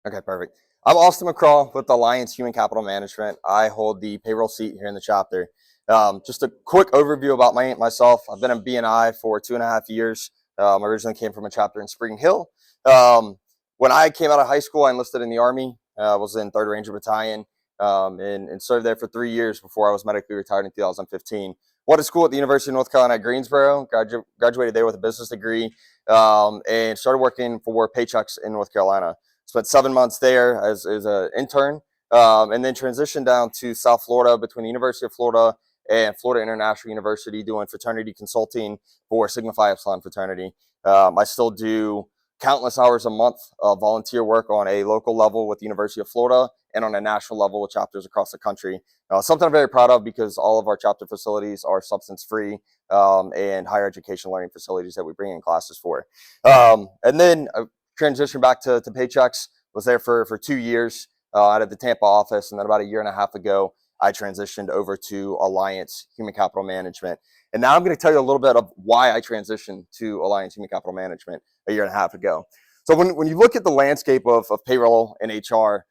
Okay, perfect. I'm Austin McCraw with Alliance Human Capital Management. I hold the payroll seat here in the chapter. Just a quick overview about myself. I've been in BNI for 2.5 years. I originally came from a chapter in Spring Hill. When I came out of high school, I enlisted in the Army. I was in 3rd Ranger Battalion and served there for 3 years before I was medically retired in 2015. Went to school at the University of North Carolina at Greensboro, graduated there with a business degree, and started working for Paychecks in North Carolina. Spent 7 months there as an intern, and then transitioned down to South Florida between the University of Florida and Florida International University doing fraternity consulting for Sigma Phi Epsilon fraternity. I still do countless hours a month of volunteer work on a local level with the University of Florida and on a national level with chapters across the country. Something I'm very proud of because all of our chapter facilities are substance-free and higher education learning facilities that we bring in classes for. And then transitioned back to Paychecks, was there for 2 years out of the Tampa office, and then about a year and a half ago, I transitioned over to Alliance Human Capital Management. And now I'm going to tell you a little bit of why I transitioned to Alliance Human Capital Management a year and a half ago. So when you look at the landscape of payroll and HR,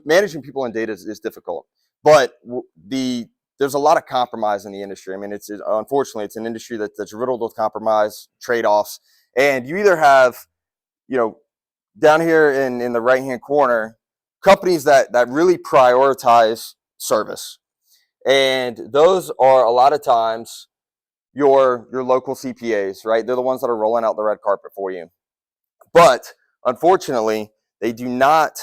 managing people and data is difficult, but there's a lot of compromise in the industry. I mean, unfortunately, it's an industry that's riddled with compromise, trade-offs, and you either have, down here in the right-hand corner, companies that really prioritize service. And those are a lot of times your local CPAs, right? They're the ones that are rolling out the red carpet for you. But unfortunately, they do not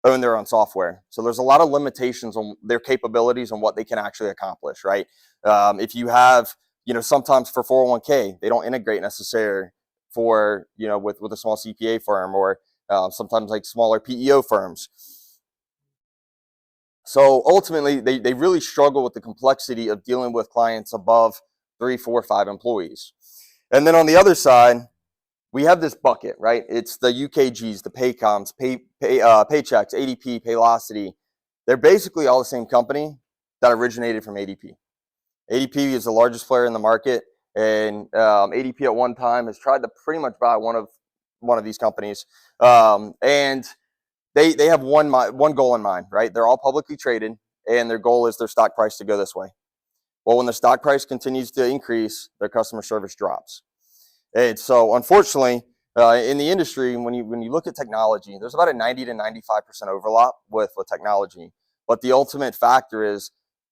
own their own software. So there's a lot of limitations on their capabilities and what they can actually accomplish, right? If you have, sometimes for 401k, they don't integrate necessarily for, with a small CPA firm or sometimes like smaller PEO firms. So ultimately, they really struggle with the complexity of dealing with clients above 3, 4, 5 employees. And then on the other side, we have this bucket, right? It's the UKGs, the Paycoms, Paychecks, ADP, Paylocity. They're basically all the same company that originated from ADP. ADP is the largest player in the market, and ADP at one time has tried to pretty much buy one of these companies, and they have one goal in mind, right? They're all publicly traded, and their goal is their stock price to go this way. Well, when the stock price continues to increase, their customer service drops. And so, unfortunately, in the industry, when you look at technology, there's about a 90 to 95% overlap with technology. But the ultimate factor is,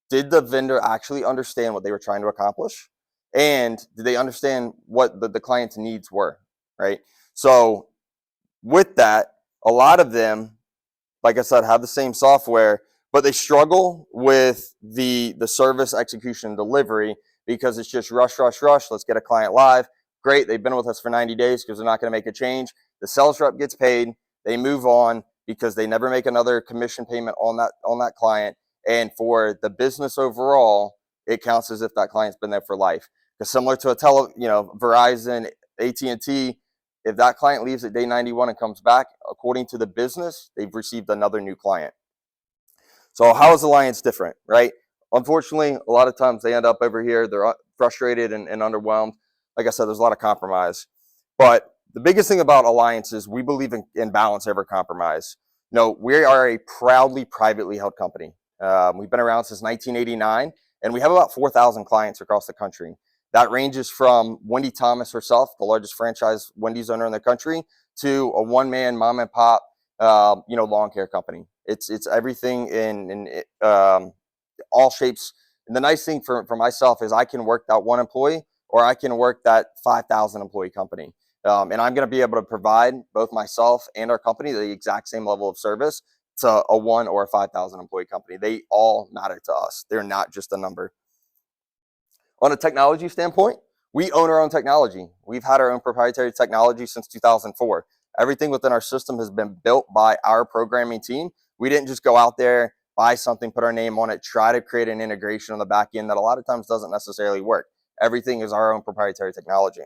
did the vendor actually understand what they were trying to accomplish? And did they understand what the client's needs were, right? So with that, a lot of them, like I said, have the same software, but they struggle with the service execution and delivery because it's just rush, rush, rush. Let's get a client live. Great, they've been with us for 90 days because they're not going to make a change. The sales rep gets paid. They move on because they never make another commission payment on that client. And for the business overall, it counts as if that client's been there for life. Because similar to Verizon, AT&T, if that client leaves at day 91 and comes back, according to the business, they've received another new client. So how is Alliance different, right? Unfortunately, a lot of times they end up over here. They're frustrated and underwhelmed. Like I said, there's a lot of compromise. But the biggest thing about Alliance is we believe in balance over compromise. We are a proudly privately held company. We've been around since 1989, and we have about 4,000 clients across the country. That ranges from Wendy Thomas herself, the largest franchise Wendy's owner in the country, to a one-man mom and pop, lawn care company. It's everything in all shapes. And the nice thing for myself is I can work that one employee, or I can work that 5,000 employee company. And I'm going to be able to provide both myself and our company the exact same level of service to a 1 or a 5,000 employee company. They all matter to us. They're not just a number. On a technology standpoint, we own our own technology. We've had our own proprietary technology since 2004. Everything within our system has been built by our programming team. We didn't just go out there, buy something, put our name on it, try to create an integration on the back end that a lot of times doesn't necessarily work. Everything is our own proprietary technology.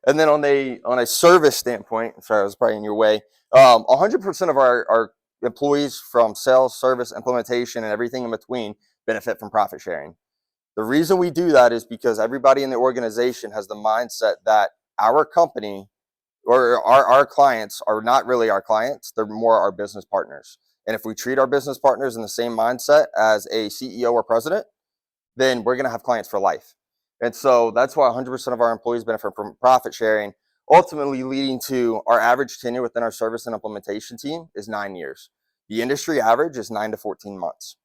And then on a service standpoint, sorry, I was probably in your way, 100% of our employees from sales, service, implementation, and everything in between benefit from profit sharing. The reason we do that is because everybody in the organization has the mindset that our company or our clients are not really our clients, they're more our business partners. And if we treat our business partners in the same mindset as a CEO or president, then we're going to have clients for life. And so that's why 100% of our employees benefit from profit sharing, ultimately leading to our average tenure within our service and implementation team is 9 years. The industry average is 9 to 14 months.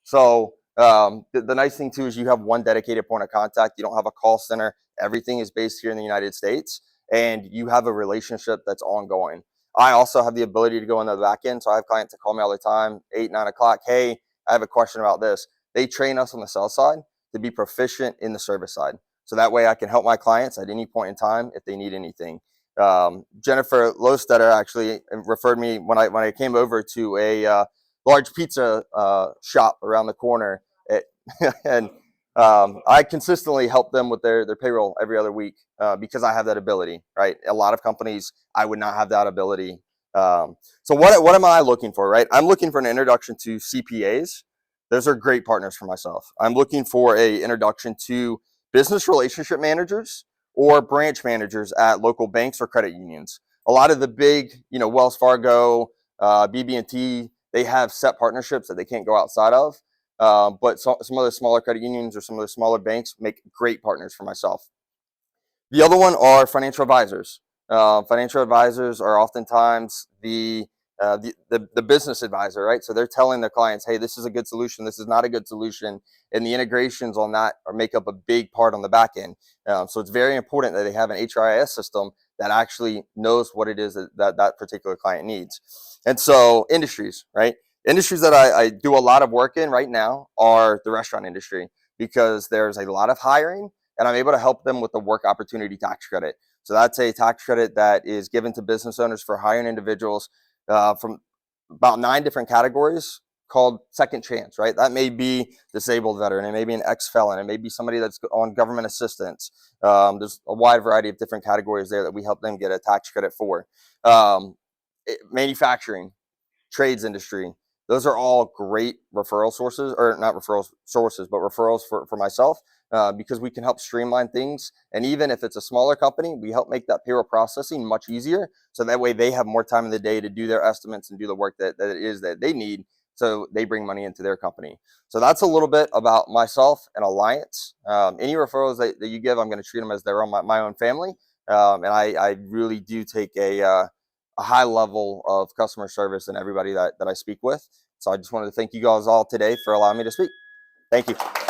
So the nice thing too is you have one dedicated point of contact. You don't have a call center. Everything is based here in the United States, and you have a relationship that's ongoing. I also have the ability to go into the back end. So I have clients that call me all the time, 8, 9 o'clock. Hey, I have a question about this. They train us on the sales side to be proficient in the service side. So that way I can help my clients at any point in time if they need anything. Jennifer Lostetter actually referred me when I came over to a large pizza shop around the corner, and I consistently help them with their payroll every other week because I have that ability, right? A lot of companies, I would not have that ability. So what am I looking for, right? I'm looking for an introduction to CPAs. Those are great partners for myself. I'm looking for a introduction to business relationship managers or branch managers at local banks or credit unions. A lot of the big, Wells Fargo, BB&T, they have set partnerships that they can't go outside of. But some of the smaller credit unions or some of the smaller banks make great partners for myself. The other one are financial advisors. Financial advisors are oftentimes the business advisor, right? So they're telling their clients, hey, this is a good solution, this is not a good solution, and the integrations on that make up a big part on the back end. So it's very important that they have an HRIS system that actually knows what it is that particular client needs. And so industries, right? Industries that I do a lot of work in right now are the restaurant industry because there's a lot of hiring, and I'm able to help them with the work opportunity tax credit. So that's a tax credit that is given to business owners for hiring individuals from about 9 different categories called second chance, right? That may be disabled veteran, it may be an ex-felon, it may be somebody that's on government assistance. There's a wide variety of different categories there that we help them get a tax credit for. Manufacturing, trades industry, those are all great referral sources, or not referral sources, but referrals for myself because we can help streamline things. And even if it's a smaller company, we help make that payroll processing much easier. So that way they have more time in the day to do their estimates and do the work that it is that they need. So they bring money into their company. So that's a little bit about myself and Alliance. Any referrals that you give, I'm going to treat them as their own, my own family. And I really do take a high level of customer service in everybody that I speak with. So I just wanted to thank you guys all today for allowing me to speak. Thank you.